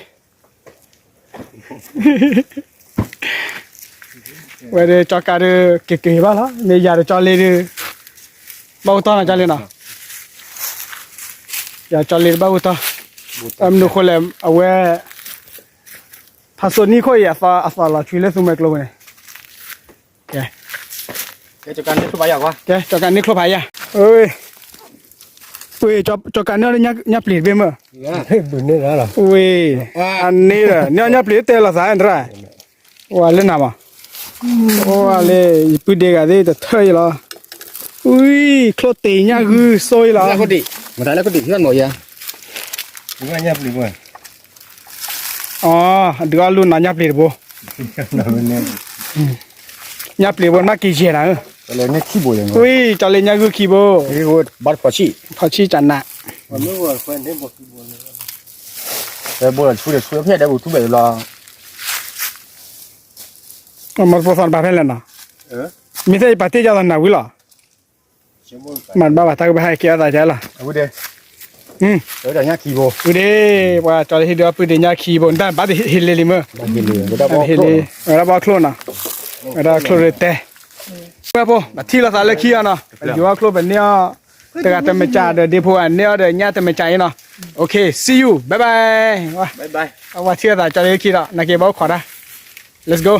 Speaker 1: เวลาจอการเกลี่บ้าละเนี่ยยาจอเลยบ้าอุตานะจอเลยนะยาจอเลยบ้าอุตานุคนเลยเอาไว้ถ้าส่วนนี้ค่อยอาศัยละช่วยเล่นสมัยกลัวเนี่ยแก
Speaker 3: แกจะการนี่คือไปอยากวะ
Speaker 1: แกจอการนี่ครบหายอ่ะเอ้ยจอการเนี่ยยับเปลี่ยนไปมั้ย
Speaker 2: เฮ้ยบุญนี่แล้วเหรอ
Speaker 1: อุ้ยอันนี้เหรอเนี่ยยับเปลี่ยนเตะละสายอันตรายว่าเล่นน้ำอ่ะว่าเลยปุ่นเด็กอะไรแต่เท่าไหร่อุ้ยโคตรเตะเนี่ยคือซอยละ
Speaker 3: แล้วก็ดิมาได้แล้วก็ดิที่นั่นหมดยัง
Speaker 2: บุญว่าเนี่ยบุญว่า
Speaker 1: อ๋อเดี๋ยวลุ้นนะยับเปลี่ยนบ่
Speaker 2: นั่นเนี่ย
Speaker 1: ยับเปลี่ยนบ่มากี่เชียร์นะ
Speaker 2: ก็เลยเนี่ยขี้บุญยังไง
Speaker 1: อุ้ยจอเลยเนี่ยคือขี้บ่
Speaker 3: นี่ก็บัตรปอชี
Speaker 1: พอชี้จันนะ
Speaker 2: มันไม่ว่าคนที่บุญขี้บุญ
Speaker 3: แต่บัวช่วยเพี้ยได้บุตรทุกแบบรอ
Speaker 1: มันพอสอนบาเพ่นแล้วนะมีแต่ปฏิจจารณะวิลา
Speaker 2: เชื่อมั่น
Speaker 1: มันบ้าตากไปให้เกียร์ตายใจละ
Speaker 3: เอาบุเดเดี๋ยวเนี่ยคีโบ
Speaker 1: อุเดว่าจอเลยที่เดียวปุ่นเดียร์ขี้บ่ได้บัดเฮเลลิม
Speaker 3: มันกินเลยไม่ได้บอก
Speaker 1: เฮเลเราบอกโคลนะเราโคลเรเต้เมื่อพอมาที่เราสารเลขี้อ่ะนะอยู่ว่าโคลแบบเนี้ยแต่ก็จะไม่จ่าเดี๋ยวดีพวกอันเนี้ยเดี๋ยวเนี้ยจะไม่จ่ายเนาะโอเค see you bye bye ว่า
Speaker 3: บายบาย
Speaker 1: เอาว่าที่เราจอเลยขี้ละนักเก็บเอาขอได้ let's go